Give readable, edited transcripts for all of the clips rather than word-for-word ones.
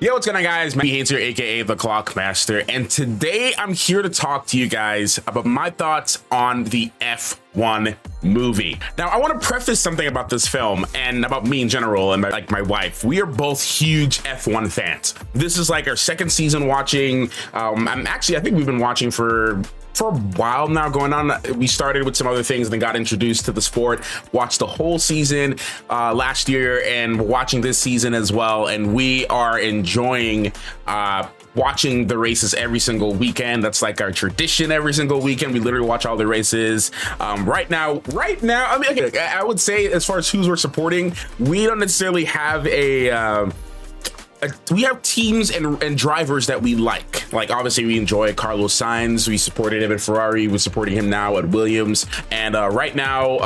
Yo, what's going on, guys? Matty Haynes here, aka the Clockmaster, and today I'm here to talk to you guys about my thoughts on the F1 movie. Now, I want to preface something about this film and about me in general and my wife. We are both huge F1 fans. This is like our second season watching. I think we've been watching for a while now going on. We started with some other things and then got introduced to the sport, watched the whole season last year and watching this season as well. And we are enjoying watching the races every single weekend. That's like our tradition every single weekend. We literally watch all the races. Right now, I mean, okay, I would say as far as who's we're supporting, we don't necessarily have we have teams and drivers that we like. Like, obviously, we enjoy Carlos Sainz. We supported him at Ferrari. We're supporting him now at Williams. And right now,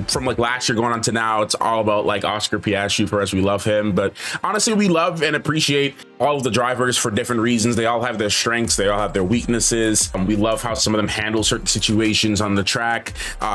from like last year going on to now, it's all about like Oscar Piastri for us. We love him. But honestly, we love and appreciate all of the drivers for different reasons. They all have their strengths. They all have their weaknesses. We love how some of them handle certain situations on the track.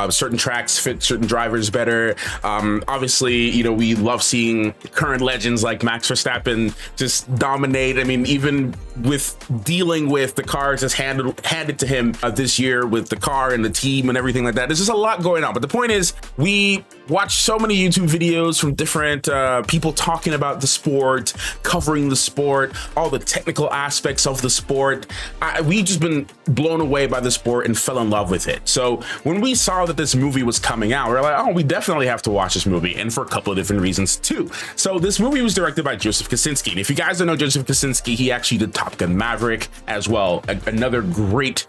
Certain tracks fit certain drivers better. Obviously, you know, we love seeing current legends like Max Verstappen just dominate. I mean, even with dealing with the cars that's handed to him this year with the car and the team and everything like that. There's just a lot going on. But the point is, we watch so many YouTube videos from different people talking about the sport, covering the sport, all the technical aspects of the sport. We've just been blown away by the sport and fell in love with it. So when we saw that this movie was coming out, we're like, oh, we definitely have to watch this movie, and for a couple of different reasons too. So this movie was directed by Joseph Kosinski. And if you guys don't know Joseph Kosinski, he actually did Top Gun Maverick as well. Another great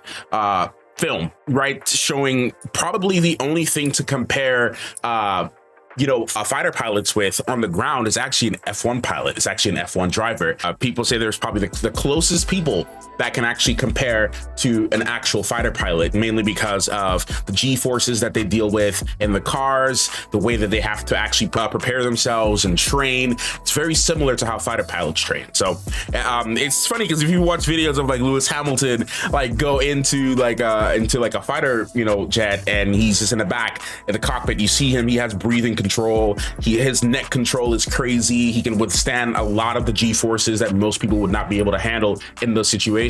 film, right? Showing probably the only thing to compare fighter pilots with on the ground is actually an F1 pilot. It's actually an F1 driver. People say there's probably the closest people that can actually compare to an actual fighter pilot, mainly because of the G-forces that they deal with in the cars, the way that they have to actually prepare themselves and train. It's very similar to how fighter pilots train. So it's funny because if you watch videos of like Lewis Hamilton like go into a fighter jet, and he's just in the back in the cockpit, you see him, he has breathing control, his neck control is crazy. He can withstand a lot of the G-forces that most people would not be able to handle in those situations.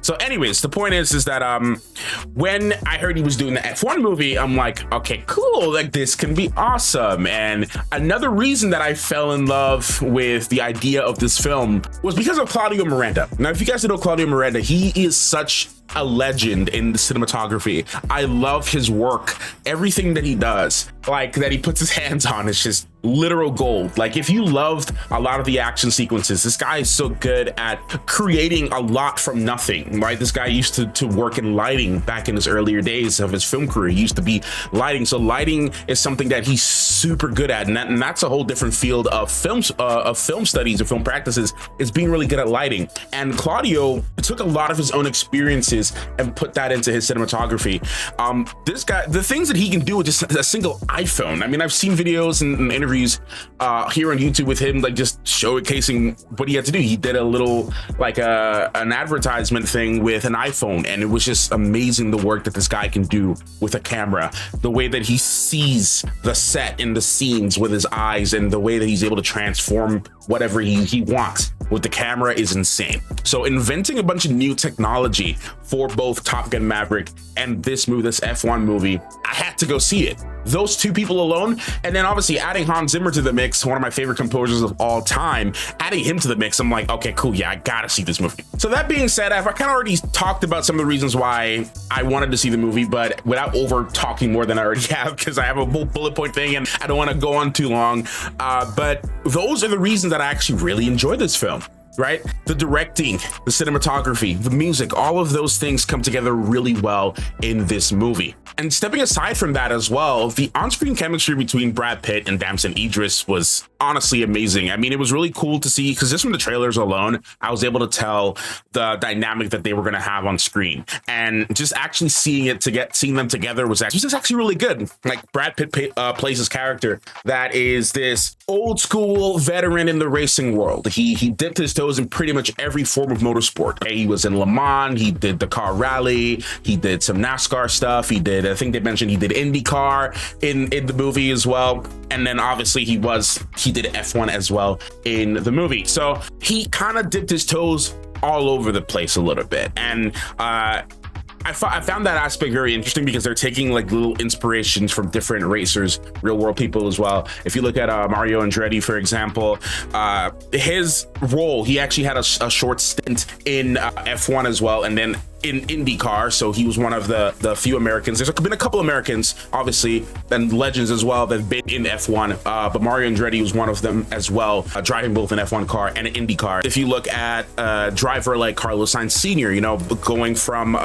So anyways, the point is that when I heard he was doing the F1 movie, I'm like, okay, cool, like this can be awesome. And another reason that I fell in love with the idea of this film was because of Claudio Miranda. Now, if you guys don't know Claudio Miranda, he is such a legend in the cinematography. I love his work. Everything that he does, like that he puts his hands on, is just literal gold. Like, if you loved a lot of the action sequences, this guy is so good at creating a lot from nothing, right? This guy used to work in lighting back in his earlier days of his film career. He used to be lighting. So lighting is something that he's super good at. And that's a whole different field of film studies and film practices, is being really good at lighting. And Claudio took a lot of his own experiences and put that into his cinematography. This guy, the things that he can do with just a single iPhone. I mean, I've seen videos and interviews here on YouTube with him, like just showcasing what he had to do. He did a little like an advertisement thing with an iPhone, and it was just amazing the work that this guy can do with a camera, the way that he sees the set and the scenes with his eyes, and the way that he's able to transform whatever he wants with the camera is insane. So inventing a bunch of new technology for both Top Gun Maverick and this F1 movie, I had to go see it. Those two people alone, and then obviously adding Hans Zimmer to the mix, one of my favorite composers of all time, adding him to the mix, I'm like, okay, cool, yeah, I gotta see this movie. So that being said, I've kind of already talked about some of the reasons why I wanted to see the movie, but without over talking more than I already have, because I have a bullet point thing and I don't want to go on too long. But those are the reasons that I actually really enjoy this film. Right? The directing, the cinematography, the music, all of those things come together really well in this movie. And stepping aside from that as well, the on-screen chemistry between Brad Pitt and Damson Idris was honestly amazing. I mean, it was really cool to see, because just from the trailers alone, I was able to tell the dynamic that they were going to have on screen. And just actually seeing them together was actually really good. Like, Brad Pitt plays his character that is this old school veteran in the racing world. He dipped his toes in pretty much every form of motorsport. He was in Le Mans, he did the car rally, he did some NASCAR stuff, I think they mentioned he did IndyCar in the movie as well. And then obviously he did F1 as well in the movie. So he kind of dipped his toes all over the place a little bit. And I found that aspect very interesting because they're taking like little inspirations from different racers, real world people as well. If you look at Mario Andretti, for example, his role, he actually had a short stint in F1 as well, and then in IndyCar. So he was one of the few Americans. There's been a couple Americans, obviously, and legends as well that have been in F1, but Mario Andretti was one of them as well, driving both an F1 car and an IndyCar. If you look at a driver like Carlos Sainz Sr., you know, going from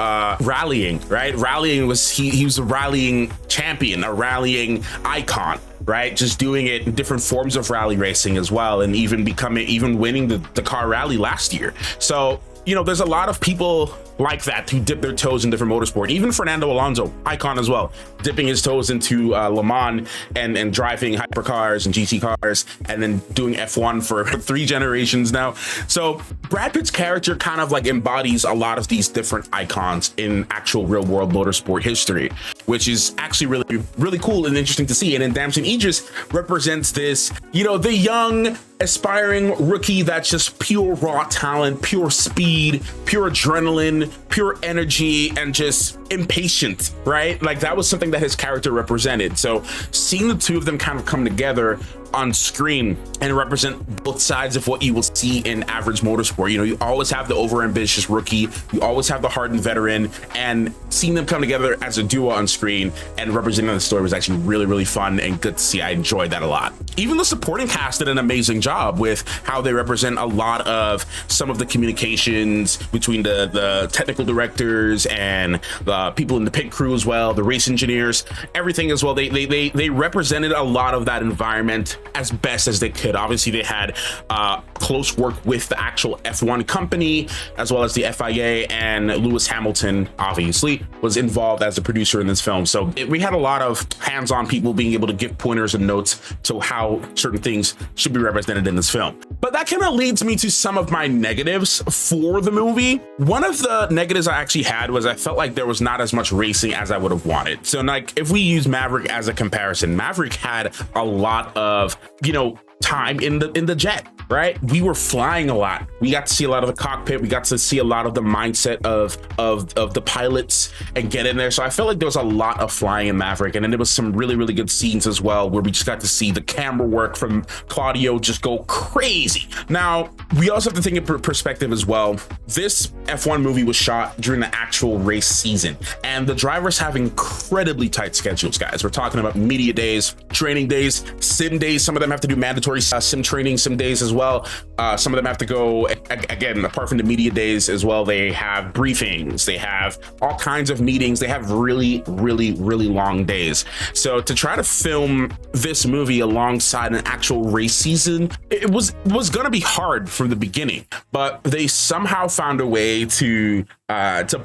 rallying, right? Rallying was, he was a rallying champion, a rallying icon, right? Just doing it in different forms of rally racing as well, and even winning the Dakar rally last year. So, you know, there's a lot of people like that who dip their toes in different motorsport. Even Fernando Alonso, icon as well, dipping his toes into Le Mans and driving hypercars and GT cars, and then doing F1 for 3 generations now. So Brad Pitt's character kind of like embodies a lot of these different icons in actual real world motorsport history, which is actually really, really cool and interesting to see. And then Damson Idris represents this, you know, the young aspiring rookie that's just pure raw talent, pure speed, pure adrenaline, pure energy, and just impatient, right? Like that was something that his character represented. So seeing the two of them kind of come together on screen and represent both sides of what you will see in average motorsport. You know, you always have the overambitious rookie, you always have the hardened veteran, and seeing them come together as a duo on screen and representing the story was actually really, really fun and good to see. I enjoyed that a lot. Even the supporting cast did an amazing job with how they represent a lot of some of the communications between the technical directors and the people in the pit crew as well, the race engineers, everything as well. They represented a lot of that environment as best as they could. Obviously, they had close work with the actual F1 company, as well as the FIA, and Lewis Hamilton obviously was involved as a producer in this film. So we had a lot of hands-on people being able to give pointers and notes to how certain things should be represented in this film. But that kind of leads me to some of my negatives for the movie. One of the negatives I actually had was I felt like there was not as much racing as I would have wanted. So like if we use Maverick as a comparison, Maverick had a lot of, you know, time in the jet, right? We were flying a lot. We got to see a lot of the cockpit. We got to see a lot of the mindset of the pilots and get in there. So I felt like there was a lot of flying in Maverick, and then there was some really, really good scenes as well where we just got to see the camera work from Claudio just go crazy. Now we also have to think in perspective as well. This F1 movie was shot during the actual race season, and the drivers have incredibly tight schedules, guys. We're talking about media days, training days, sim days. Some of them have to do mandatory sim training some days as well. Some of them have to go, again, apart from the media days as well, they have briefings, they have all kinds of meetings, they have really, really, really long days. So to try to film this movie alongside an actual race season, it was gonna be hard from the beginning, but they somehow found a way to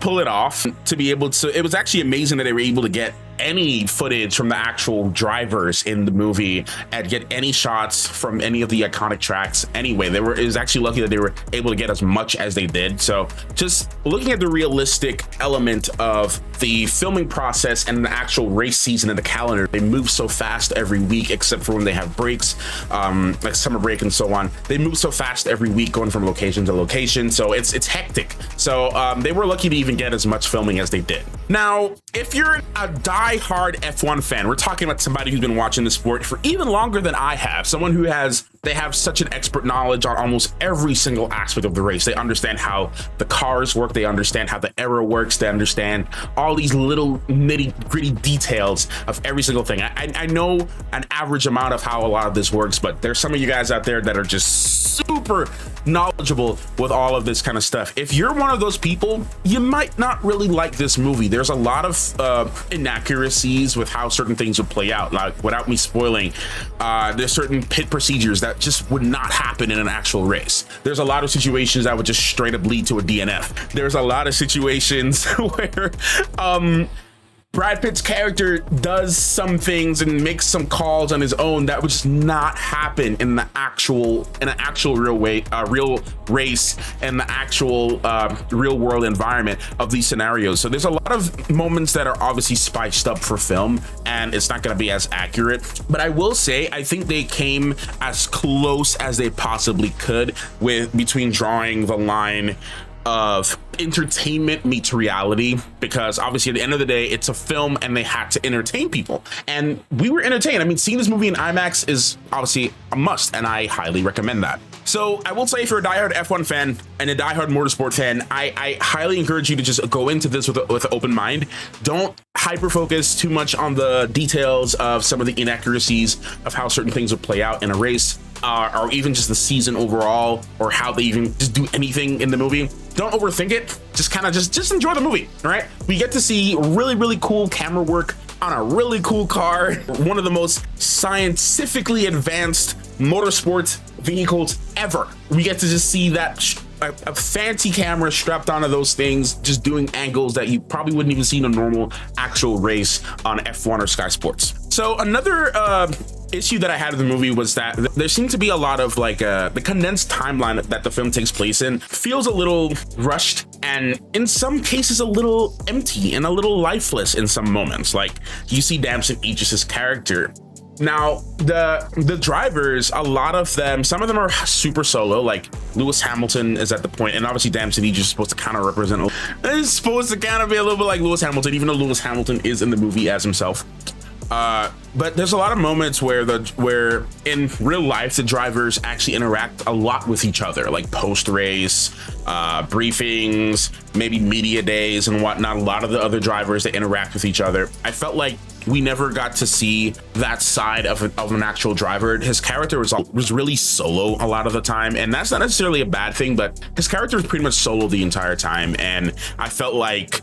pull it off, to be able to. It was actually amazing that they were able to get any footage from the actual drivers in the movie and get any shots from any of the iconic tracks. Anyway, it was actually lucky that they were able to get as much as they did. So just looking at the realistic element of the filming process and the actual race season and the calendar, they move so fast every week, except for when they have breaks, like summer break and so on. They move so fast every week, going from location to location. So it's hectic. So they were lucky to even get as much filming as they did. Now, if you're a die-hard F1 fan, we're talking about somebody who's been watching the sport for even longer than I have, someone who they have such an expert knowledge on almost every single aspect of the race. They understand how the cars work, they understand how the aero works, they understand all these little nitty-gritty details of every single thing. I know an average amount of how a lot of this works, but there's some of you guys out there that are just super knowledgeable with all of this kind of stuff. If you're one of those people, you might not really like this movie. There's a lot of inaccuracies with how certain things would play out. Like, without me spoiling, there's certain pit procedures that just would not happen in an actual race. There's a lot of situations that would just straight up lead to a DNF. There's a lot of situations where Brad Pitt's character does some things and makes some calls on his own that would just not happen in an actual real race and the actual real world environment of these scenarios. So there's a lot of moments that are obviously spiced up for film, and it's not going to be as accurate. But I will say, I think they came as close as they possibly could between drawing the line of entertainment meets reality, because obviously at the end of the day it's a film and they had to entertain people, and we were entertained. I mean, seeing this movie in IMAX is obviously a must, and I highly recommend that. So I will say, if you're a diehard F1 fan and a diehard motorsport fan, I highly encourage you to just go into this with an open mind. Don't hyper focus too much on the details of some of the inaccuracies of how certain things would play out in a race, or even just the season overall, or how they even just do anything in the movie. Don't overthink it. Just kind of just enjoy the movie. All right, we get to see really cool camera work on a really cool car, one of the most scientifically advanced motorsports vehicles ever. We get to just see that a fancy camera strapped onto those things, just doing angles that you probably wouldn't even see in a normal actual race on F1 or Sky Sports. So another issue that I had with the movie was that there seemed to be a lot of the condensed timeline that the film takes place in feels a little rushed, and in some cases a little empty and a little lifeless in some moments. Like, you see Damson, Idris's character. Now, the drivers, a lot of them, some of them are super solo, like Lewis Hamilton is at the point, and obviously Damson Idris is supposed to kind of represent, it's supposed to kind of be a little bit like Lewis Hamilton, even though Lewis Hamilton is in the movie as himself. But there's a lot of moments where in real life the drivers actually interact a lot with each other, like post-race briefings, maybe media days and whatnot. A lot of the other drivers, they interact with each other. I felt like we never got to see that side of an actual driver. His character was really solo a lot of the time, and that's not necessarily a bad thing, but his character was pretty much solo the entire time, and I felt like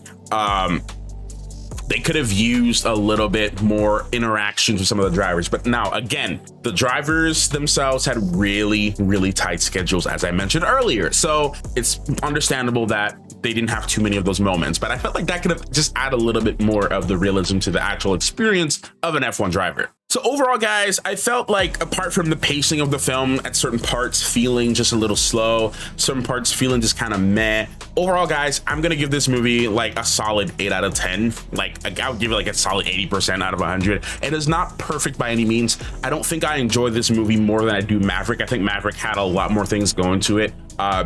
they could have used a little bit more interactions with some of the drivers. But now, again, the drivers themselves had really tight schedules, as I mentioned earlier. So it's understandable that they didn't have too many of those moments. But I felt like that could have just added a little bit more of the realism to the actual experience of an F1 driver. So overall, guys, I felt like, apart from the pacing of the film at certain parts feeling just a little slow, certain parts feeling just kind of meh, overall, guys, I'm gonna give this movie like a solid 8 out of 10. Like, I would give it like a solid 80% out of 100. It is not perfect by any means. I don't think I enjoyed this movie more than I do Maverick. I think Maverick had a lot more things going to it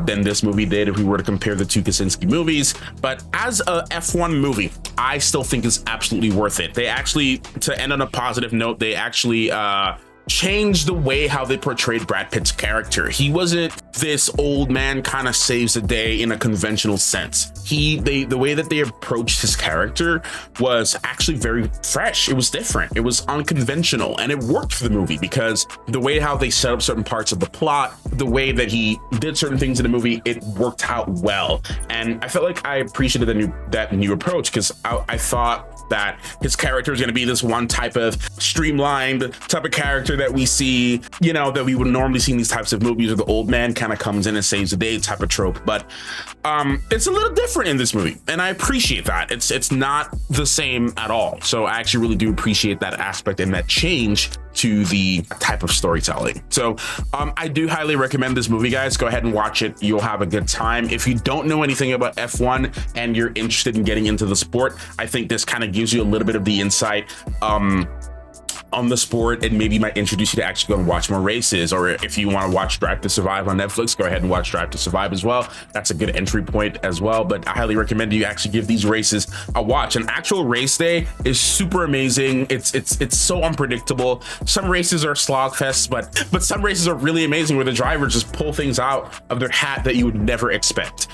than this movie did if we were to compare the two Kosinski movies. But as a F1 movie, I still think it's absolutely worth it. They actually, to end on a positive note, they actually changed the way how they portrayed Brad Pitt's character. He wasn't this old man kind of saves the day in a conventional sense. The way that they approached his character was actually very fresh. It was different. It was unconventional, and it worked for the movie because the way how they set up certain parts of the plot, the way that he did certain things in the movie, it worked out well. And I felt like I appreciated that new approach, because I thought that his character is going to be this one type of streamlined type of character that we see, you know, that we would normally see in these types of movies, where the old man kind of comes in and saves the day type of trope. But it's a little different in this movie, and I appreciate that. It's not the same at all. So I actually really do appreciate that aspect and that change to the type of storytelling. So I do highly recommend this movie, guys. Go ahead and watch it. You'll have a good time. If you don't know anything about F1 and you're interested in getting into the sport, I think this kind of gives you a little bit of the insight on the sport, and maybe might introduce you to actually go and watch more races. Or if you want to watch Drive to Survive on Netflix, go ahead and watch Drive to Survive as well. That's a good entry point as well. But I highly recommend you actually give these races a watch. An actual race day is super amazing. It's so unpredictable. Some races are slog fests, but some races are really amazing, where the drivers just pull things out of their hat that you would never expect.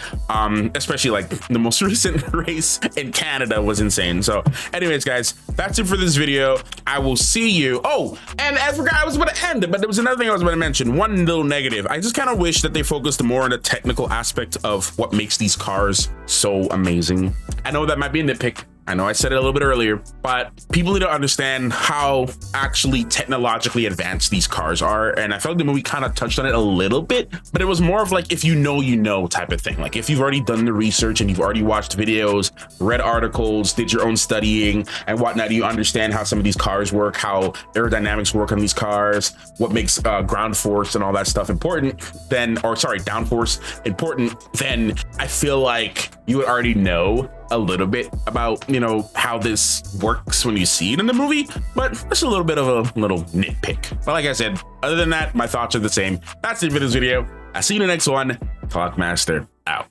Especially like the most recent race in Canada was insane. So anyways, guys, that's it for this video. I will see you. Oh, and I forgot I was about to end it, but there was another thing I was about to mention. One little negative. I just kind of wish that they focused more on the technical aspect of what makes these cars so amazing. I know that might be a nitpick. I know I said it a little bit earlier, but people need to understand how actually technologically advanced these cars are. And I felt like the movie kind of touched on it a little bit, but it was more of like, if you know, you know type of thing. Like if you've already done the research and you've already watched videos, read articles, did your own studying and whatnot, you understand how some of these cars work, how aerodynamics work on these cars, what makes ground force and all that stuff important, then, or sorry, downforce important, then I feel like you would already know a little bit about, you know, how this works when you see it in the movie, but it's a little bit of a little nitpick. But like I said, other than that, my thoughts are the same. That's it for this video. I'll see you in the next one. Clockmaster